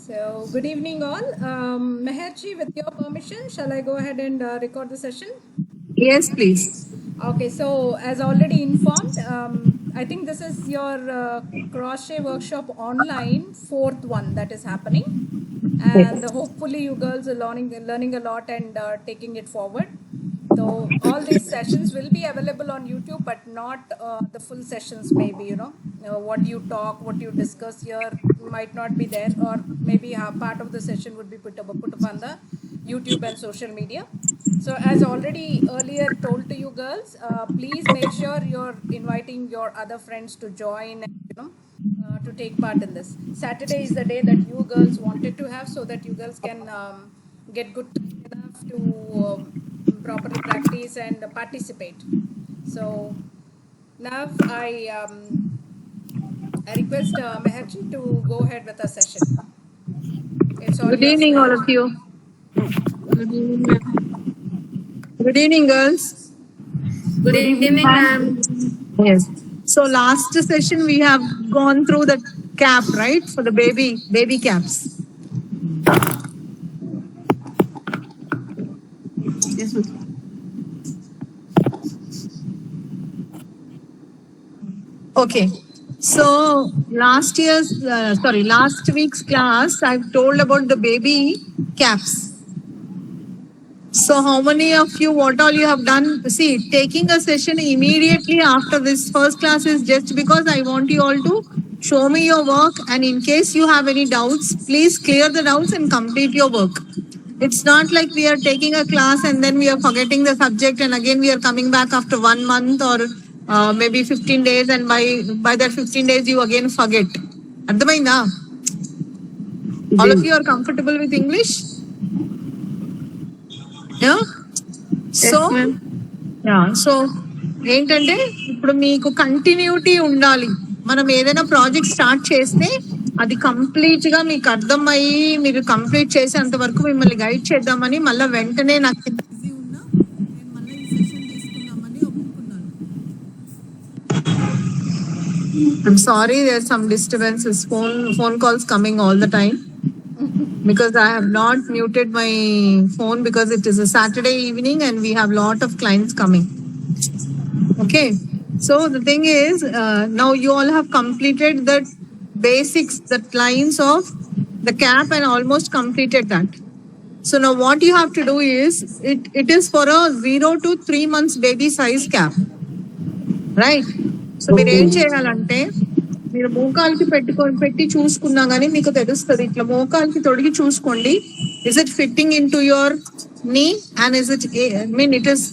So, good evening, all. Meherji, with your permission, shall I go ahead and record the session? Yes, please. Okay, so as already informed, I think this is your crochet workshop online, fourth one that is happening. And hopefully, you girls are learning a lot and taking it forward. So all these sessions will be available on YouTube, but not the full sessions. Maybe what you talk, what you discuss here might not be there, or maybe part of the session would be put up on the YouTube and social media. So as already earlier told to you girls, please make sure you're inviting your other friends to join and to take part in this. Saturday is the day that you girls wanted to have, so that you girls can get good enough to properly practice and participate. So now I request Meherji to go ahead with the session. It's all Good yours, evening, all Meherji. of you. Good evening, girls. Good evening, ma'am. Yes. So last session we have gone through the cap, right? For the baby caps. Yes, ma'am. Okay. So last week's class, I've told about the baby caps. So how many of you, what all you have done? See, taking a session immediately after this first class is just because I want you all to show me your work, and in case you have any doubts, please clear the doubts and complete your work. It's not like we are taking a class and then we are forgetting the subject and again we are coming back after 1 month or maybe 15 days, and by that 15 days you again forget. Ardhamainda? All of you are comfortable with English? Yeah? So so ఏంటంటే ఇప్పుడు మీకు continuity ఉండాలి. మనం ఏదైనా project start చేస్తే అది complete గా మీకు అర్థమయ్యి మీరు కంప్లీట్ చేసేంత వరకు మిమ్మల్ని గైడ్ చేద్దామని మళ్ళీ వెంటనే నాకు బిజీ ఉన్నా నేను మళ్ళీ ఈ సెషన్ తీసుకుందామని ఒప్పుకున్నాను. I'm sorry, there's some disturbances, phone calls coming all the time. Because I have not muted my phone because it is a Saturday evening and we have lot of clients coming. Okay. So the thing is, now you all have completed the basics, the lines of the cap and almost completed that. So now what you have to do is, it is for a 0 to 3 months baby size cap. Right? So మీరు ఏం చేయాలంటే, మీరు మోకాలకి పెట్టి చూసుకున్నా గానీ మీకు తెలుస్తుంది. ఇట్లా మోకాలకి తొడిగి చూసుకోండి. Is it fitting in to your knee and is it it is,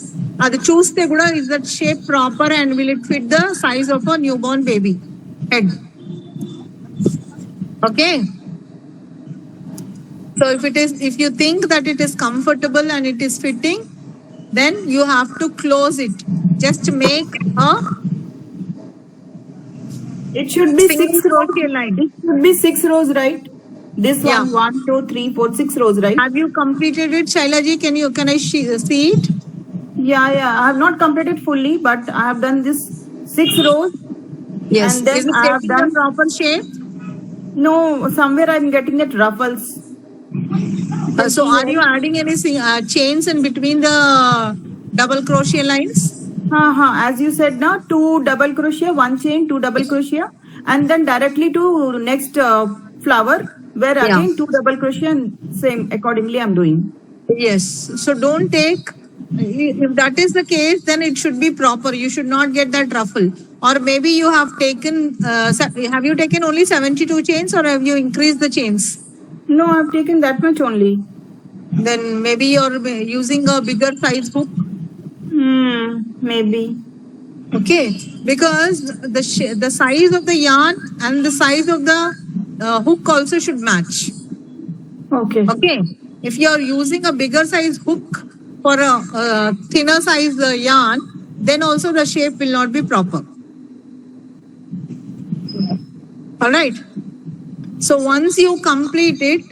అది చూస్తే కూడా is that shape proper and will it fit the size of a new born baby head. Okay. So if you think that it is comfortable and it is fitting, then you have to close it. Just make a It should be single 6 rows. crochet line. It should be 6 rows, right? This Yeah. one, 1, 2, 3, 4, 6 rows, right? Have you completed it, Shailaji? Can I see it? Yeah. I have not completed fully, but I have done this 6 rows. Yes. And then Is it I have taking done the proper shape? No, somewhere I'm getting that ruffles. So are you adding any chains in between the double crochet lines? As you said now, 2 double crochet, 1 chain, 2 double crochet, and then directly to next flower, where Yeah. again 2 double crochet, and same accordingly I'm doing. Yes. So don't take, if that is the case, then it should be proper. You should not get that ruffle. Or maybe you have taken, have you taken only 72 chains or have you increased the chains? No, I've taken that much only. Then maybe you're using a bigger size hook. Maybe. Okay, because the size of the yarn and the size of the hook also should match. Okay. Okay, if you are using a bigger size hook for a thinner size yarn, then also the shape will not be proper. All right. So once you complete it,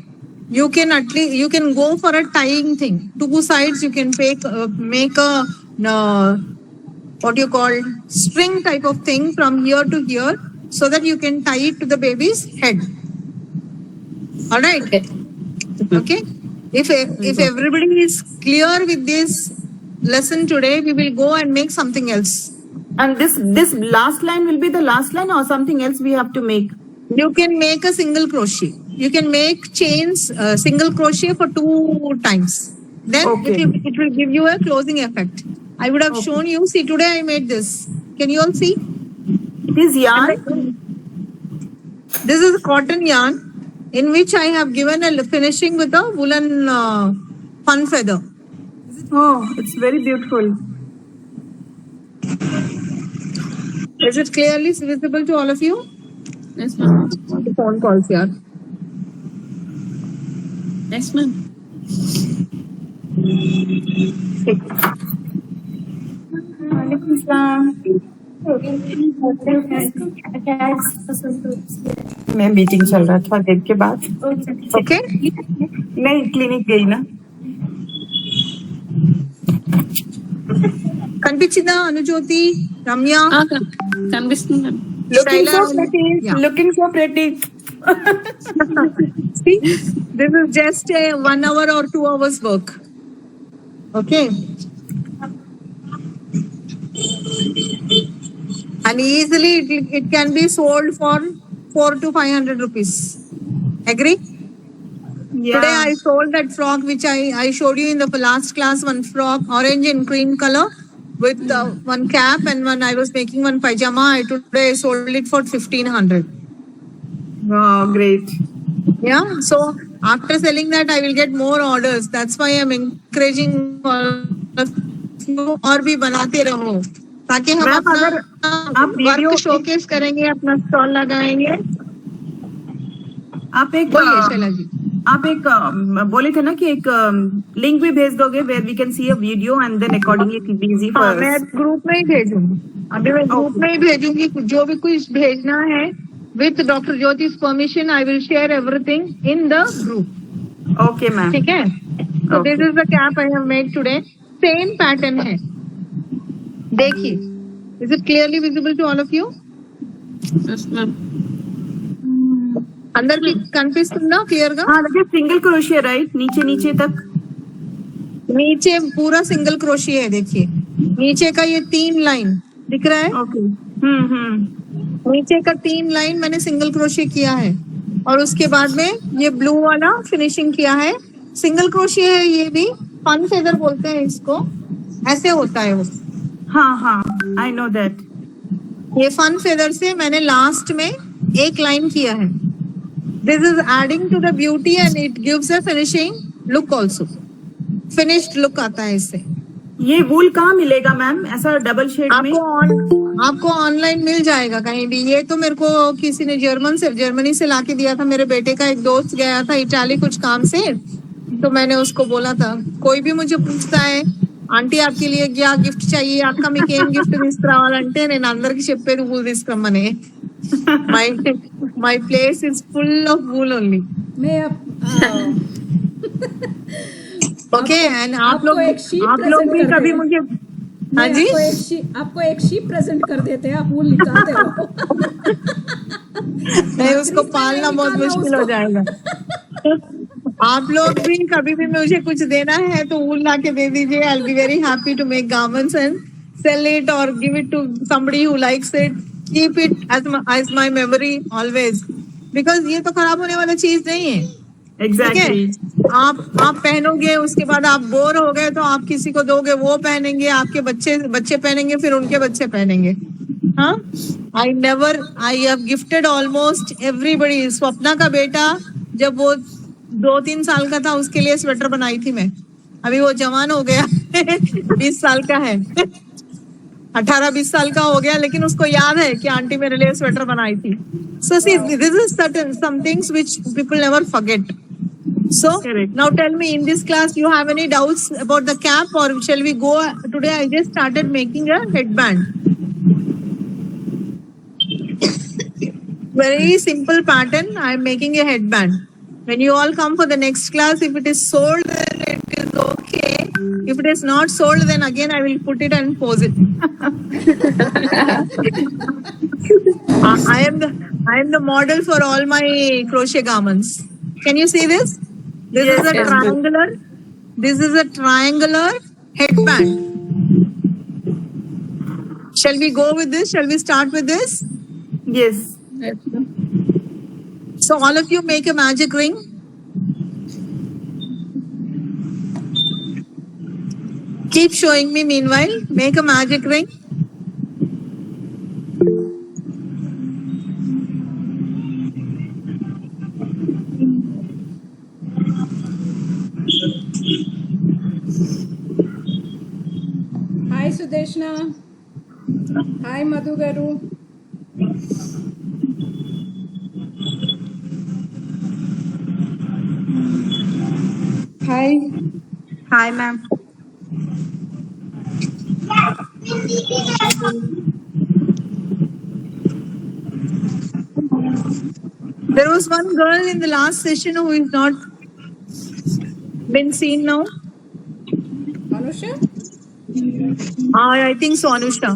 you can go for a tying thing. 2 sides you can make a what you call string type of thing from here to here, so that you can tie it to the baby's head. All right. Okay. If everybody is clear with this lesson today, we will go and make something else. And this last line will be the last line or something else we have to make? You can make a single crochet. You can make chains, single crochet for 2 times. Then Okay. it will give you a closing effect. I would have shown you. See, today I made this. Can you all see? It is yarn. This is cotton yarn in which I have given a finishing with a woolen fun feather. Oh, it's very beautiful. Is it clearly visible to all of you? Yes, ma'am. The phone calls here. Yes, ma'am. मैं meeting चल रहा था देख के बाद Okay? नहीं clinic गई ना కనిపించిందా అనుజ్యోతి రమ్య కనిపిస్తుంది ma'am. looking so Shaila, pretty yeah. looking so pretty See, this is just a 1 hour or 2 hours work. Okay. And easily it can be sold for 400 to 500 rupees. Agree? Today I sold that frock which I showed you in the last class, one frock, orange and cream color with one cap, and when I was making one pajama, today I sold it for 1500. wow great Yeah. So after selling that, I will get more orders. That's why I'm encouraging all of you और भी बनाते रहो ताकि हम Ma'am, अपना अगर आप work video- showcase करेंगे, अपना स्टॉल लगाएंगे. आप एक बोलिए शैला जी. आप एक बोले थे ना कि एक लिंक भी भेज दोगे where we can see a video and then accordingly it be easy हाँ, फॉर मैं ग्रुप में ही भेजूंगी. अभी मैं ग्रुप में ही भेजूंगी. जो भी कुछ भेजना है विथ डॉक्टर ज्योति's permission, I will share everything in the group. Okay ma'am ठीक है. So Okay. this is the cap I have made today. Same pattern है. देखिए. Is it clearly visible to all of you? Yes, ma'am. అందరికి కనిపిస్తుందా clear గా? हाँ देखिए single crochet right नीचे नीचे तक नीचे पूरा सिंगल क्रोशिया है. देखिए नीचे का ये 3 लाइन दिख रहा है. ओके नीचे का 3 लाइन मैंने सिंगल क्रोशिया किया है और उसके बाद में ये ब्लू वाला फिनिशिंग किया है. सिंगल क्रोशिया है. ये भी फन फेदर बोलते हैं इसको. ऐसे होता है वो. हाँ हाँ आई नो दैट ये फन फेदर से मैंने लास्ट में 1 लाइन किया है. This is adding to the beauty and it gives a finishing look also. Finished look आता है इससे. ये वूल कहाँ मिलेगा मैम ऐसा डबल शेड में आपको ऑनलाइन मिल जाएगा कहीं भी. ये तो मेरे को किसी ने जर्मनी से लाके दिया था. मेरे बेटे का एक दोस्त गया था इटाली कुछ काम से, तो मैंने उसको बोला था. कोई भी मुझे पूछता है ఆంటీ आपके लिए क्या गिफ्ट चाहिए, అక్క మీకు ఏం గిఫ్ట్ తీసుకురావాలంటే నేను అందరికి చెప్పేది వూల్ తీసుకురమ్మని. My place is full of wool only. मैं ओके. एंड आप आपको लोग एक sheet भी present कर कभी दें. मुझे हाँ जी आपको एक शीट प्रेजेंट कर देते हैं, आप वो निकालते हो. नहीं, उसको पालना बहुत मुश्किल हो जाएगा. आप लोग भी कभी भी मुझे कुछ देना है तो ऊल ला के दे दीजिए. I will be very happy to make garments and sell it और give it to somebody who likes it. Keep it as my memory always, because ये तो खराब होने वाला चीज नहीं है. ठीक एग्जैक्टली है. आप पहनोगे, उसके बाद आप बोर हो गए तो आप किसी को दोगे, वो पहनेंगे, आपके बच्चे पहनेंगे, फिर उनके बच्चे पहनेंगे. हाँ, I have gifted almost everybody. Swapna का बेटा जब वो 2-3 साल का था उसके लिए स्वेटर बनाई थी मैं. अभी वो जवान हो गया 20 साल का है. 18-20 साल का हो गया, लेकिन उसको याद है कि आंटी मेरे लिए स्वेटर बनाई थी. So see, this is some things which people never forget. So Correct. now tell me, in this class you have any doubts about the cap, or shall we go? Today I just started making a headband. Very simple pattern. I am making a headband. When you all come for the next class, if it is sold, then it is okay. If it is not sold, then again I will put it and pose it. I am the model for all my crochet garments. Can you see this? This Yes, is a yes, ma'am. triangular. This is a triangular headband. Shall we go with this? Shall we start with this? Yes. Yes, ma'am. So all of you make a magic ring. Keep showing me meanwhile. Make a magic ring. Hi Sudeshna. Hi Madhu garu. Hi. Hi, ma'am. There was one girl in the last session who is not been seen now. Anusha? I think so, Anusha.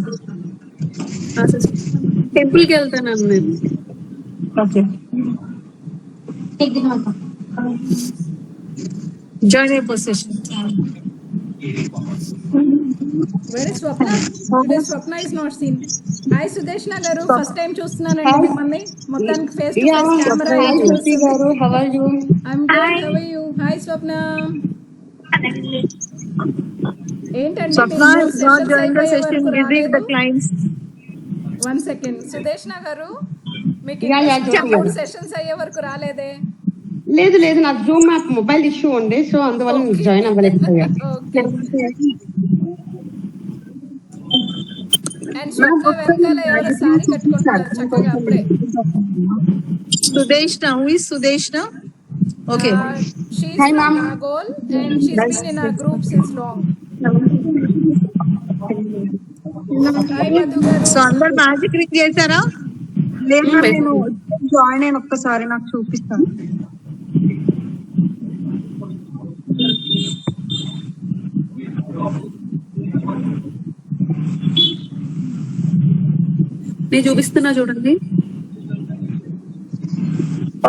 టెంపుల్కి వెళ్తానని నేను. Okay. Join a possession. Where is Swapna? Today Swapna is not seen. Hi Sudeshna garu. First time చూస్తున్నానండి మిమ్మల్ని. మొత్తానికి face to face camera గారు, how are you? I'm good. How are you? Hi Swapna. ఏంటండి Swapna is not joining the session. Busy with the clients. 1 second. Sudeshna గారు మీకు Yeah, sessions అయ్యే వరకు రాలేదే? లేదు లేదు, నాకు జూమ్ యాప్ మొబైల్ ఇష్యూ ఉంది, సో అందువల్ల నేను జాయిన్ అవ్వలేకపోయా. ఓకే. అండ్ స్వప్న వెనకాల ఎవరో సారీ కట్టుకుంటారు చక్కగా అప్పుడే. Sudeshna. Who is Sudeshna? Okay. She's Hi, from ma'am. Nagol and she's been in our group since long. Hi Madhu garu. So అందరు magic ring చేశారా? లేదు, నేను జాయిన్ అయిన ఒక్కసారి నాకు చూపిస్తాను. నేను చూపిస్తున్నా చూడండి.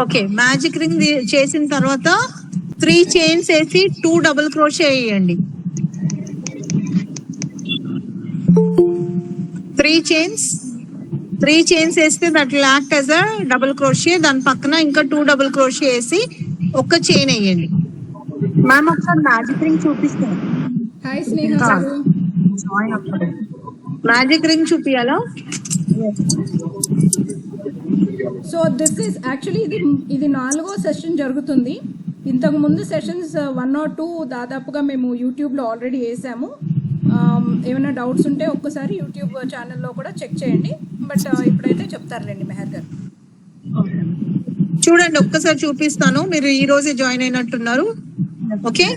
ఓకే, మ్యాజిక్ రింగ్ చేసిన తర్వాత 3 చైన్స్ వేసి 2 డబుల్ క్రోషే వేయండి. 3 చైన్స్ వేస్తే that will act as a double crochet. దాని పక్కన ఇంకా 2 డబుల్ క్రోషే వేసి ఒక చైన్ వేయండి. మ్యామ్ ఒకసారి మ్యాజిక్ రింగ్ చూపిస్తాను. Hi Sneha garu. జాయిన్ అవ్వలేదు. మ్యాజిక్ రింగ్ చూపియాలా? సో దిస్ ఇస్ యాక్చువల్లీ ఇది 4వ సెషన్ జరుగుతుంది. ఇంతకు ముందు సెషన్స్ 1 or 2 దాదాపుగా మేము యూట్యూబ్లో ఆల్రెడీ వేసాము. ఏమైనా డౌట్స్ ఉంటే ఒక్కసారి యూట్యూబ్ ఛానల్లో కూడా చెక్ చేయండి. బట్ ఇప్పుడైతే చెప్తారులేండి మెహర్ గారు. చూడండి, ఒక్కసారి చూపిస్తాను. మీరు ఈ రోజే జాయిన్ అయినట్టున్నారు. Okay,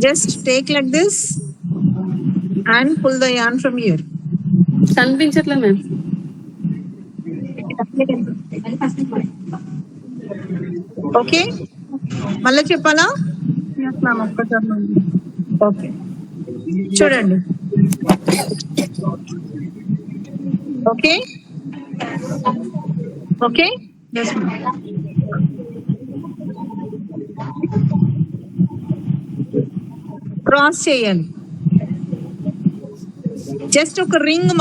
just take like this and pull the yarn from here. కనిపించట్లే మ్యామ్. ఓకే, మళ్ళీ చెప్పాలా? మ్యామ్ ఒక్కసారి ఓకే, చూడండి. Okay okay, yes ma'am. Cross చేయాలి. జస్ట్ ఒక రింగ్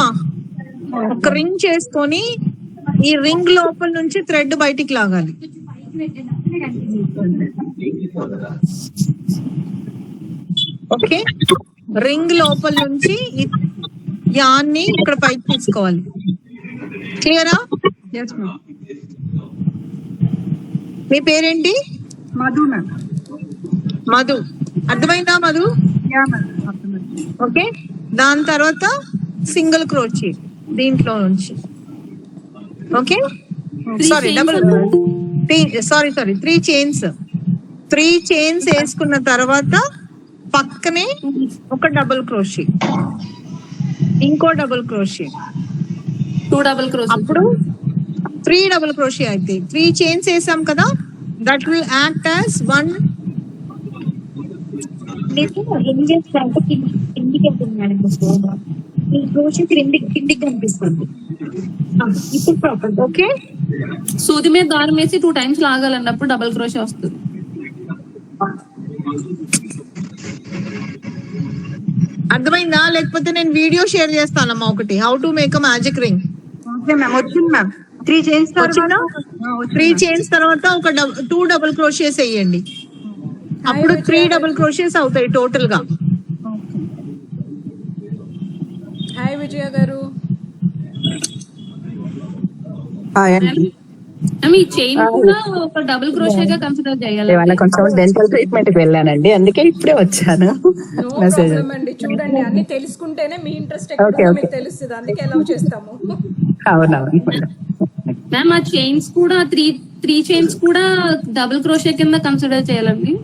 ఒక రింగ్ చేసుకొని ఈ రింగ్ లోపల నుంచి థ్రెడ్ బయటికి లాగాలి. ఓకే, రింగ్ లోపల నుంచి యాన్ని ఇక్కడ పైకి తీసుకోవాలి. క్లియరా? Yes ma'am. మీ పేరేంటి? మధు మ్యామ్. మధు. అర్థమైందా మధు? Yeah ma'am. ఓకే, దాని తర్వాత సింగిల్ క్రోచీ దీంట్లో నుంచి. Okay, sorry double, sorry 3 chains. 3 chains వేసుకున్న తర్వాత పక్కనే ఒక డబుల్ క్రోషీ, ఇంకో డబుల్ క్రోషీ, 2 డబుల్ క్రోస్. అప్పుడు 3 డబుల్ క్రోషీ అయితే 3 చైన్స్ వేసాం కదా, దట్ విల్ యాక్ట్ యాజ్ 1. ఏం చేస్తారంటే కిందికి వెళ్తుంది మేడం, ఈ క్రోషే కిందికి కనిపిస్తుంది. ఇప్పుడు ప్రాపర్. ఓకే, సూది మీద దారం వేసి 2 టైమ్స్ లాగాలండి, అప్పుడు డబుల్ క్రోషే వస్తుంది. అర్థమైందా? లేకపోతే నేను వీడియో షేర్ చేస్తానమ్మా ఒకటి, how to make a magic ring. Okay ma'am, వచ్చింది మ్యామ్. 3 చైన్స్ వచ్చిందా? 3 చైన్స్ తర్వాత ఒక 2 డబుల్ క్రోషియస్ వేయండి, అప్పుడు 3 డబుల్ క్రోషియస్ అవుతాయి టోటల్ గా. హాయ్ విజయ గారు. మ్యామ్ ఈ చైన్ కూడా ఒక డబుల్ క్రోషేగా కన్సిడర్ చేయాలి. ఇవాళ కొంచెం డెంటల్ ట్రీట్మెంట్ కి వెళ్ళానండి, అందుకే ఇప్పుడే వచ్చాను. నో మెసేజ్ ప్రాబ్లం అండి. చూడండి, అన్ని తెలుసుకుంటేనే మీ ఇంట్రెస్ట్ ఎక్కడో మీకు తెలుస్తుంది, అందుకే అలౌ చేస్తాము. అవునవును. మ్యామ్ ఆ చైన్స్ కూడా త్రీ చైన్స్ కూడా డబుల్ క్రోషే కింద కన్సిడర్ చేయాలండి.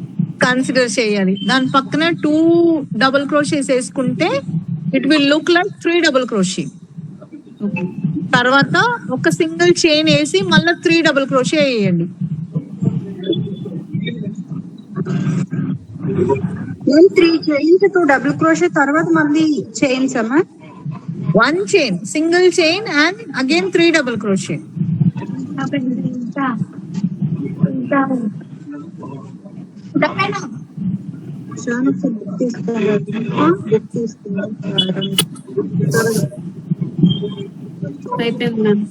కన్సిడర్ చేయాలి. దాని పక్కన 2 డబుల్ క్రోషియస్ వేసుకుంటే it will look like 3 double crochet. తర్వాత ఒక సింగిల్ చైన్ వేసి మళ్ళీ 3 డబుల్ క్రోషే వేయండి. 3 చైన్స్ 2 డబుల్ క్రోషే తర్వాత మళ్ళీ చైన్స్ అమ్మా. 1 chain, single chain and again 3 double crochet. అయిపోయింది మ్యామ్.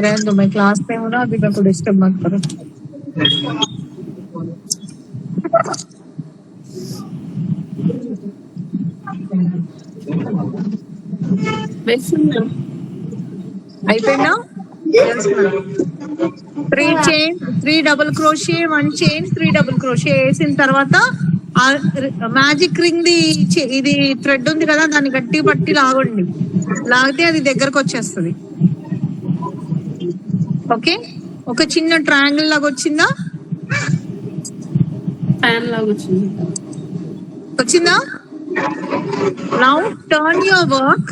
रहने दो, मैं क्लास में हूँ ना अभी, मेरे को डिस्टर्ब मत करो. అయిపోయిందా? 3 chain, 3 double crochet, 1 chain, 3 double crochet వేసిన తర్వాత మ్యాజిక్ రింగ్ ది ఇది థ్రెడ్ ఉంది కదా, దాన్ని గట్టి పట్టి లాగండి. లాగితే అది దగ్గరకు వచ్చేస్తుంది. ఓకే, ఒక చిన్న ట్రయాంగిల్ లాగా వచ్చిందా? ఫ్యాన్ లాగా వచ్చింది. వచ్చిందా? Now turn your work.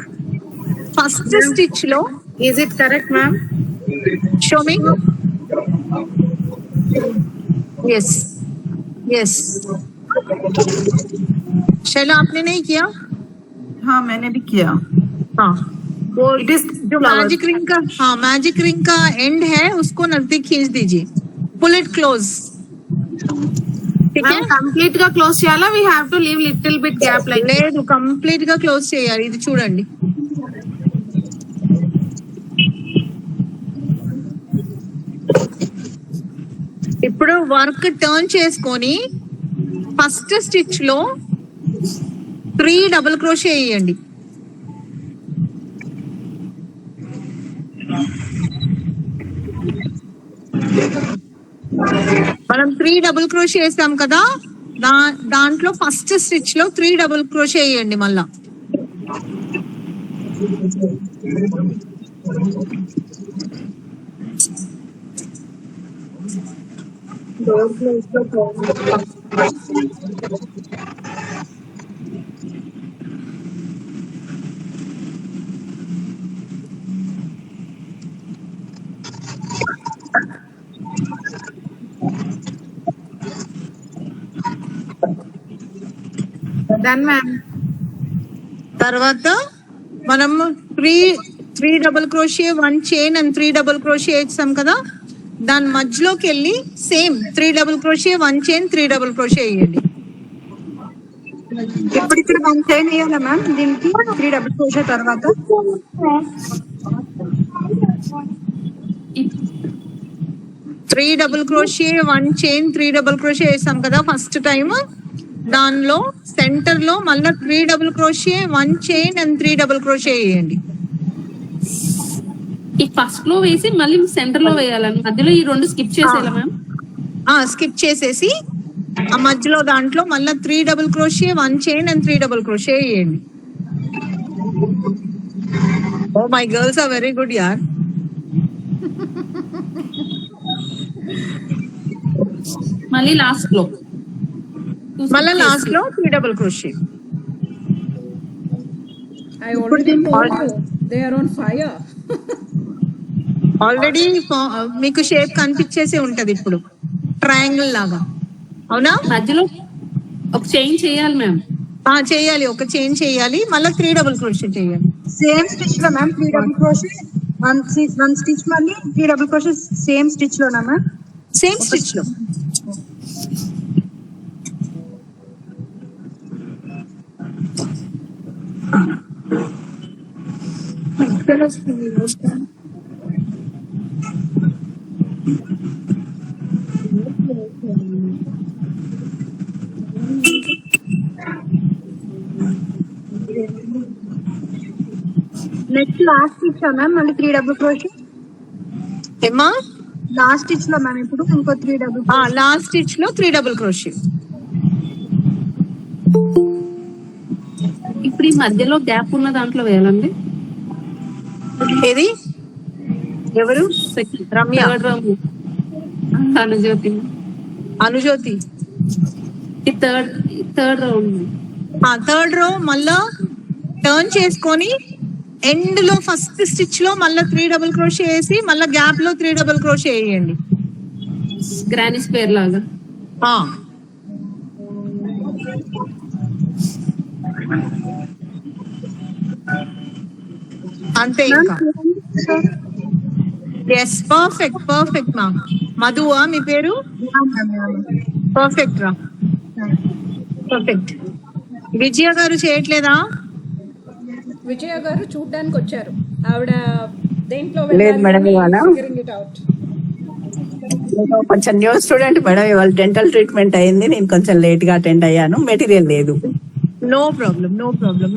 First stitch లో is it correct ma'am? show me. yes yes Shaila, आपने नहीं किया? हाँ मैंने भी किया. हाँ, वो It is जो मैजिक रिंग का, हाँ मैजिक रिंग का एंड है उसको नजदीक खींच दीजिए. Pull it close. ठीक है, కంప్లీట్ గా క్లోజ్ చేయాలా? We have to leave little bit gap like? లేదు, కంప్లీట్ గా క్లోజ్ చేయాలి. ఇది చూడండి. ఇప్పుడు వర్క్ టర్న్ చేసుకొని ఫస్ట్ స్టిచ్ లో 3 డబుల్ క్రోషే వేయండి. మనం 3 డబుల్ క్రోషే వేసాం కదా, దాంట్లో ఫస్ట్ స్టిచ్ లో 3 డబుల్ క్రోషే వేయండి. మళ్ళా డన్ మ్యామ్. తర్వాత మనం 3 double crochet, 1 chain and 3 double crochet వేసాం కదా, దాని మధ్యలోకి వెళ్ళి same 3 double crochet, 1 chain, 3 double crochet వేయండి. ఇప్పుడు ఇక్కడ 1 చైన్ వేయాలా మ్యామ్? దీనికి 3 డబుల్ క్రోషే తర్వాత 3 double crochet, 1 chain, 3 double crochet వేసాం కదా ఫస్ట్ టైం, దానిలో సెంటర్ లో మళ్ళీ 3 double crochet, 1 chain and 3 double crochet వేయండి. ఈ ఫస్ట్ లో వేసి మళ్ళీ సెంటర్ లో వేయాలని, మధ్యలో ఈ 2 స్కిప్ చేసేయాలా మ్యామ్? స్కిప్ చేసేసి ఆ మధ్యలో దాంట్లో మళ్ళీ 3 double crochet, 1 chain and 3 double crochet వేయండి. Oh my girls are very good యార్. మళ్ళీ లాస్ట్ లో మళ్ళీ లాస్ట్ లో 3 double crochet. I already told you they are on fire. Already మీకు షేప్ కనిపించేసి ఉంటది ఇప్పుడు ట్రయాంగిల్ లాగా, అవునా? మధ్యలో ఒక చైన్ చేయాలి మ్యామ్. చేయాలి, ఒక చైన్ చేయాలి, మళ్ళీ 3 డబుల్ క్రోషే చేయాలి. సేమ్ స్టిచ్ లో ma'am 3 double crochet, one stitch మళ్ళీ 3 డబుల్ క్రోషే సేమ్ స్టిచ్ లోనా మ్యామ్? సేమ్ స్టిచ్ లో. నెక్స్ట్ లాస్ట్ స్టిచ్ మ్యామ్ మళ్ళీ 3 డబుల్ క్రోషే. ఏమా? లాస్ట్ స్టిచ్ లో మ్యామ్ ఇప్పుడు ఇంకో 3 డబుల్. లాస్ట్ స్టిచ్ లో 3 డబుల్ క్రోషే. ఇప్పుడు ఈ మధ్యలో గ్యాప్ ఉన్న దాంట్లో వేయాలండి. ఏది? ఎవరు? రమ్య. అనుజ్యోతి. అనుజ్యోతి ఈ థర్డ్ రౌండ్. థర్డ్ రో మళ్ళా టర్న్ చేసుకొని ఎండ్ లో ఫస్ట్ స్టిచ్ లో మళ్ళీ 3 డబుల్ క్రోషే వేసి మళ్ళీ గ్యాప్ లో 3 డబుల్ క్రోషే వేయండి. గ్రానీ స్క్వేర్ లాగా. అంతే ఇంకా. ఎస్, పర్ఫెక్ట్ మా. మధువా మీ పేరు? పర్ఫెక్ట్ రా, పర్ఫెక్ట్. విజయ గారు చేయట్లేదా? విజయ గారు చూడ్డానికి వచ్చారు, ఆవిడ దేంట్లో లేదు మేడం, ఇవాళ ఇట్ అవుట్. కొంచెం న్యూ స్టూడెంట్ మేడం, ఇవాళ డెంటల్ ట్రీట్మెంట్ అయింది, నేను కొంచెం లేట్ గా అటెండ్ అయ్యాను, మెటీరియల్ లేదు. No problem.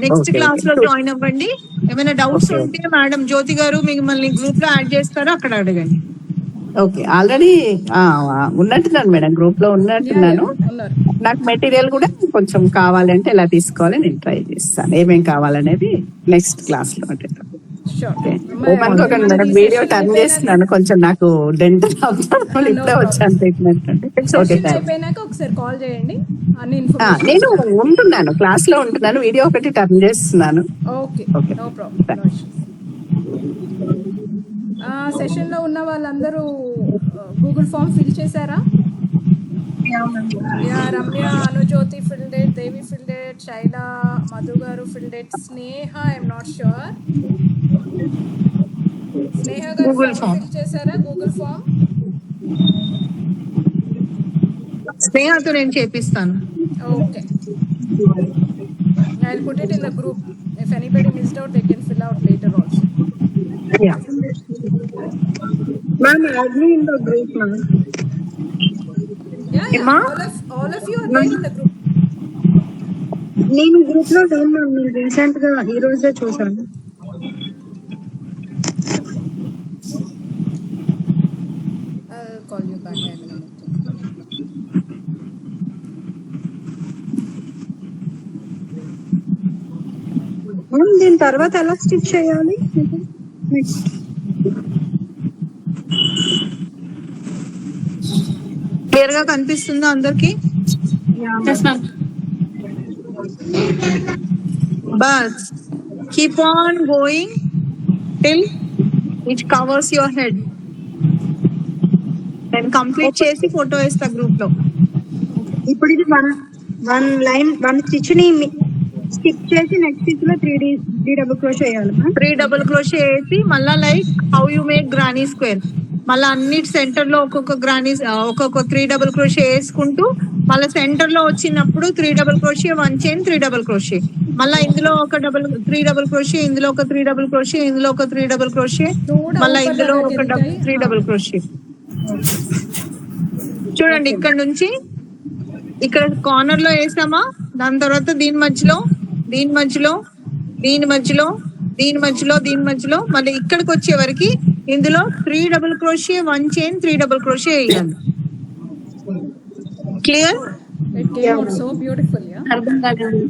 Next Okay. Class లో జాయిన్ అవ్వండి. ఏమైనా డౌట్స్ Okay. ఉంటే మేడం జ్యోతి గారు మిమ్మల్ని గ్రూప్ లో యాడ్ చేస్తారో అక్కడ అడగండి. ఓకే, ఆల్రెడీ ఉన్నట్టున్నాను మేడం, గ్రూప్ లో ఉన్నట్టున్నాను. ఉన్నారు. నాకు మెటీరియల్ కూడా కొంచెం కావాలంటే ఎలా తీసుకోవాలి నేను ట్రై చేస్తాను, ఏమేం కావాలనేది నెక్స్ట్ క్లాస్ లో. Sure. అనుకోకండి మేడం, వీడియో టర్న్ చేస్తున్నాను, కొంచెం నాకు డెంటల్ ఇప్పుడే వచ్చాను ట్రీట్మెంట్. ఓకే, Session అయిపోయినాక ఒకసారి కాల్ చేయండి, అన్ని నేను ఇన్ఫర్మేషన్. ఉంటున్నాను, క్లాస్ లో ఉంటున్నాను, వీడియో ఒకటి టర్న్ చేస్తున్నాను. Okay, Okay. No problem. Session లో ఉన్న వాళ్ళందరూ గూగుల్ ఫామ్ ఫిల్ చేశారా? Ramya, Anujyoti filled it, Devi filled it, Shaila, Madhu గారు filled it, Sneha I'm not sure. Sneha గారు Google form. ఫిల్ చేశారా గూగుల్ ఫామ్? స్నేహతో నేను చేపిస్తాను. Okay. I'll put it in the group. If anybody missed out, they can fill out later also. Ma'am add me in the group ma'am. Yeah. Emma? All of you are there in the group. నేను group లో లేను ma'am, నేను recent గా ఈ రోజే చూసాను. I'll call you back. I'm in a meeting. Ma'am దీని తర్వాత ఎలా స్టిచ్ చేయాలి నెక్స్ట్? క్లియర్ గా కనిపిస్తుందా అందరికి? Yes, ma'am. But keep on going till it covers your head. Then complete చేసి ఫోటో వేస్తా గ్రూప్ లో. ఇప్పుడు ఇది వన్ లైన్ వన్ స్టిచ్ ని స్టిచ్ చేసి నెక్స్ట్ స్టిచ్ లో 3 డబుల్ క్రోషే వేయాలి మ్యామ్. 3 డబుల్ క్రోషే వేసి మళ్ళా like how you make granny square, మళ్ళీ అన్ని సెంటర్ లో ఒక్కొక్క 3 డబుల్ క్రోషే వేసుకుంటూ మళ్ళీ సెంటర్ లో వచ్చినప్పుడు 3 double crochet, 1 chain, 3 double crochet, మళ్ళీ ఇందులో ఒక 3 డబుల్ క్రోషే, ఇందులో ఒక 3 డబుల్ క్రోషే, ఇందులో ఒక 3 డబుల్ క్రోషే, మళ్ళీ ఇందులో ఒక 3 డబుల్ క్రోషే. చూడండి, ఇక్కడ నుంచి ఇక్కడ కార్నర్ లో వేసామా, దాని తర్వాత దీని మధ్యలో, దీని మధ్యలో, దీని మధ్యలో, దీని మధ్యలో, దీని మధ్యలో, మళ్ళీ ఇక్కడికి వచ్చే వరకు ఇందులో 3 double crochet, 1 chain, 3 double crochet వేయాలి. Clear? It came out so beautiful, yeah. అర్థం కాలేదు.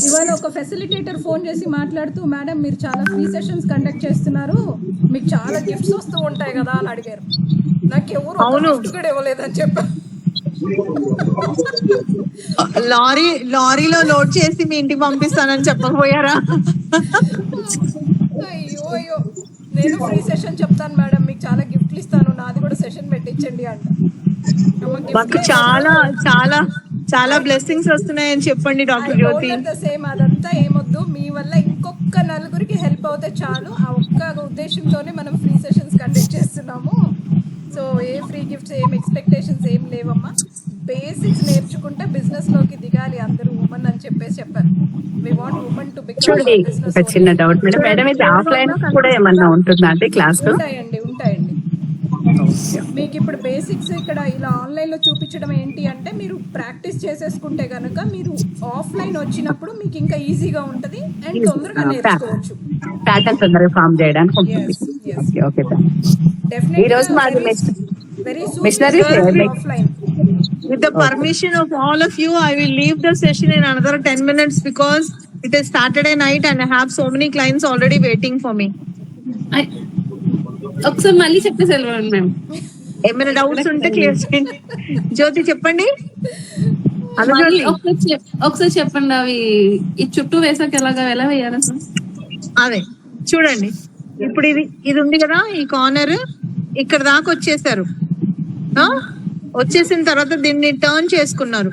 ఇవాళ ఒక ఫెసిలిటేటర్ ఫోన్ చేసి మాట్లాడుతూ, మేడం మీరు చాలా ఫ్రీ సెషన్స్ కండక్ట్ చేస్తున్నారు, మీకు చాలా గిఫ్ట్స్ వస్తూ ఉంటాయి కదా అని అడిగారు. నాకు ఎవరు అవును. గిఫ్ట్ కూడా ఇవ్వలేదని చెప్పా. లారీలో లోడ్ చేసి మీ ఇంటికి పంపిస్తానని చెప్పకపోయారా? అయ్యో అయ్యో, నేను ఫ్రీ సెషన్ చెప్తాను మేడం, మీకు చాలా గిఫ్ట్లు ఇస్తాను, నాది కూడా సెషన్ పెట్టించండి అంట. మాకు చాలా చాలా చాలా బ్లెస్సింగ్స్ వస్తున్నాయని చెప్పండి డాక్టర్ జ్యోతి. సేమ్ అదంతా ఏమొద్దు, మీ వల్ల ఇంకొక నలుగురికి హెల్ప్ అవుతే చాలు, ఆ ఒక్క ఉద్దేశంతోనే మనం ఫ్రీ సెషన్స్ కండక్ట్ చేస్తున్నాము. సో ఏ ఫ్రీ గిఫ్ట్స్, ఏం ఎక్స్పెక్టేషన్స్ ఏం లేవమ్మా. బేసిక్స్ నేర్చుకుంటే బిజినెస్ లోకి దిగాలి అందరూ ఉమెన్ అని చెప్పారు. We want women to become చూడండి, ఒక చిన్న డౌట్ మేడం. మేడం ఇది ఆఫ్లైన్ కూడా ఏమన్నా ఉంటుందా అంటే క్లాస్? ఉంటాయండి. మీకు ఇప్పుడు బేసిక్స్ ఇక్కడ ఇలా ఆన్లైన్ లో చూపించడం ఏంటి అంటే, మీరు ప్రాక్టీస్ చేసేసుకుంటే గనక మీరు ఆఫ్లైన్ వచ్చినప్పుడు మీకు ఇంకా ఈజీగా ఉంటది అండ్ తొందరగా నేర్చుకోవచ్చు. ప్యాటర్న్ తొందరగా ఫామ్ చేయడానికి ఉంటుంది. ఓకే ఈ రోజు మాది మిషనరీ offline. With the permission of all of you, I will leave the session in another 10 minutes because it is Saturday night and I have so many clients already waiting for me. ఒకసారి మళ్ళీ చెప్పేసి వెళ్ళండి ma'am. ఏమైనా doubts ఉంటే clear చేయండి. జ్యోతి చెప్పండి. ఒకసారి చెప్పండి, అవి ఈ చుట్టూ వేసాక ఎలా వేయాలి సార్? అదే చూడండి, ఇప్పుడు ఇది ఉంది కదా, ఈ కార్నర్ ఇక్కడ దాకా వచ్చేసారు. వచ్చేసిన తర్వాత దీన్ని టర్న్ చేసుకున్నారు.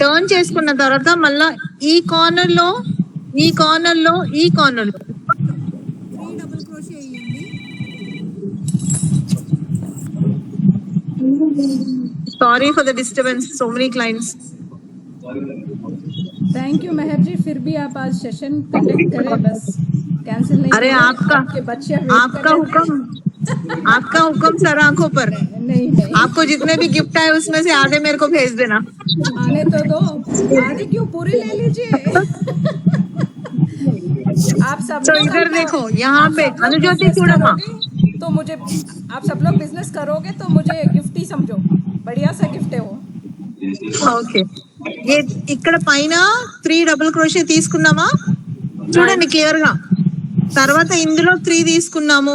టర్న్ చేసుకున్న తర్వాత మళ్ళా ఈ కార్నర్ లో Sorry for the disturbance. So many clients. Thank you Mehar ji, फिर भी आप आज सेशन कंडक्ट करें, बस कैंसिल नहीं. अरे आपका हुक्म सर आंखों पर. नहीं आपको जितने भी गिफ्ट आए उसमें से आधे मेरे को भेज देना. आने तो दो, आधे क्यों, पूरी ले लीजिए. आप सब तो इधर देखो, यहाँ पे अनुज्योति चूड़मा, तो मुझे आप सब लोग बिजनेस करोगे तो मुझे गिफ्ट ही समझो, बढ़िया सा गिफ्ट है वो. ఓకే, ఇక్కడ పైన 3 డబుల్ క్రోషే తీసుకున్నామా చూడండి క్లియర్ గా. తర్వాత ఇందులో 3 తీసుకున్నాము,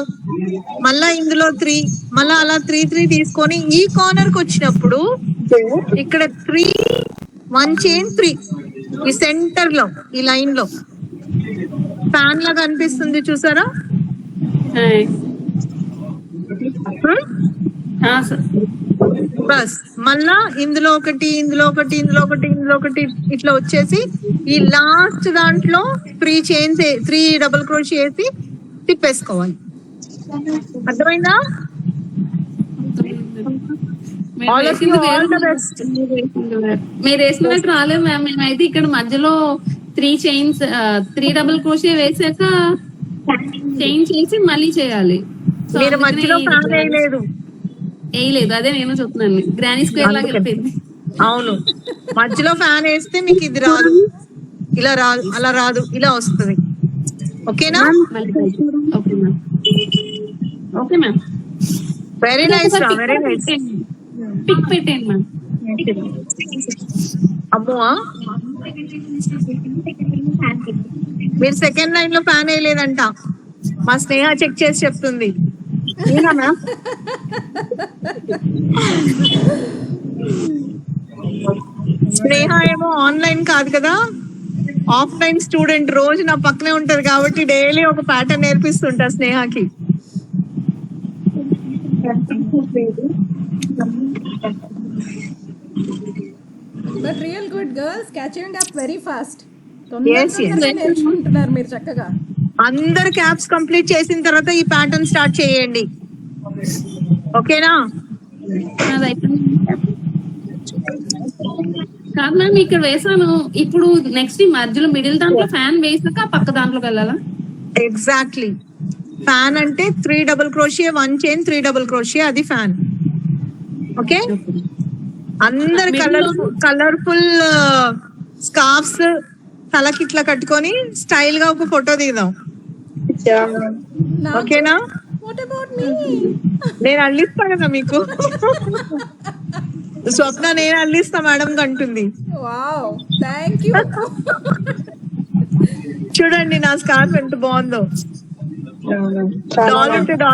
మళ్ళా ఇందులో 3, మళ్ళా అలా 3 తీసుకొని ఈ కార్నర్ కి వచ్చినప్పుడు ఇక్కడ 3 1 చైన్ 3 ఈ సెంటర్ లో ఈ లైన్ లో ఫ్యాన్ లాగా అనిపిస్తుంది చూసారా? బస్ మళ్ళా ఇందులో ఒకటి ఇట్లా వచ్చేసి ఈ లాస్ట్ దాంట్లో 3 డబుల్ క్రోషే వేసి తిప్పేసుకోవాలి. అర్థమైందా? మీరు వేసినట్టు రాలేదు మ్యామ్. మేమైతే ఇక్కడ మధ్యలో 3 డబుల్ క్రోషే వేసాక చైన్ చేసి మళ్ళీ చేయాలి. మీరు మధ్యలో ఫ్యాన్ వేయలేదు, అదే నేను చెప్తున్నాను. గ్రానీ స్క్వేర్ లాగా వెళ్ళిపోయింది. అవును, మధ్యలో ఫ్యాన్ వేస్తే మీకు ఇది రాదు, ఇలా రాదు, అలా రాదు, ఇలా వస్తుంది. ఓకేనా? Okay ma'am. Very nice, very nice. Pic పెట్టండి మ్యామ్. అమ్మో, మీరు సెకండ్ లైన్ లో ఫ్యాన్ వేయలేదంట, మా స్నేహ చెక్ చేసి చెప్తుంది. స్నేహ ఏమో ఆన్లైన్ కాదు కదా, ఆఫ్లైన్ స్టూడెంట్, రోజు నా పక్కనే ఉంటది కాబట్టి డైలీ ఒక pattern నేర్పిస్తుంటా స్నేహకి. But real good girls, catching up very fast. Yes. నేర్చుకుంటున్నారు మీరు చక్కగా. అందరు క్యాప్స్ కంప్లీట్ చేసిన తర్వాత ఈ ప్యాటర్న్ స్టార్ట్ చేయండి. ఓకేనా? కాదు మ్యామ్, ఇక్కడ వేసాను. ఇప్పుడు నెక్స్ట్ ఈ మధ్యలో మిడిల్ దాంట్లో ఫ్యాన్ వేసాక పక్క దాంట్లోకి వెళ్ళాలా? ఎగ్జాక్ట్లీ. ఫ్యాన్ అంటే 3 double crochet 1 chain 3 double crochet, అది ఫ్యాన్. ఓకే, అందరు కలర్ఫుల్ స్కార్ఫ్స్ తలకి ఇట్లా కట్టుకొని స్టైల్ గా ఒక ఫోటో దిగుదాం. ఓకేనా? నేను అల్లిస్తా కదా మీకు. స్వప్న నేను అల్లిస్తా మేడం అంటుంది. చూడండి నా స్కార్ఫ్ ఎంత బాగుందో.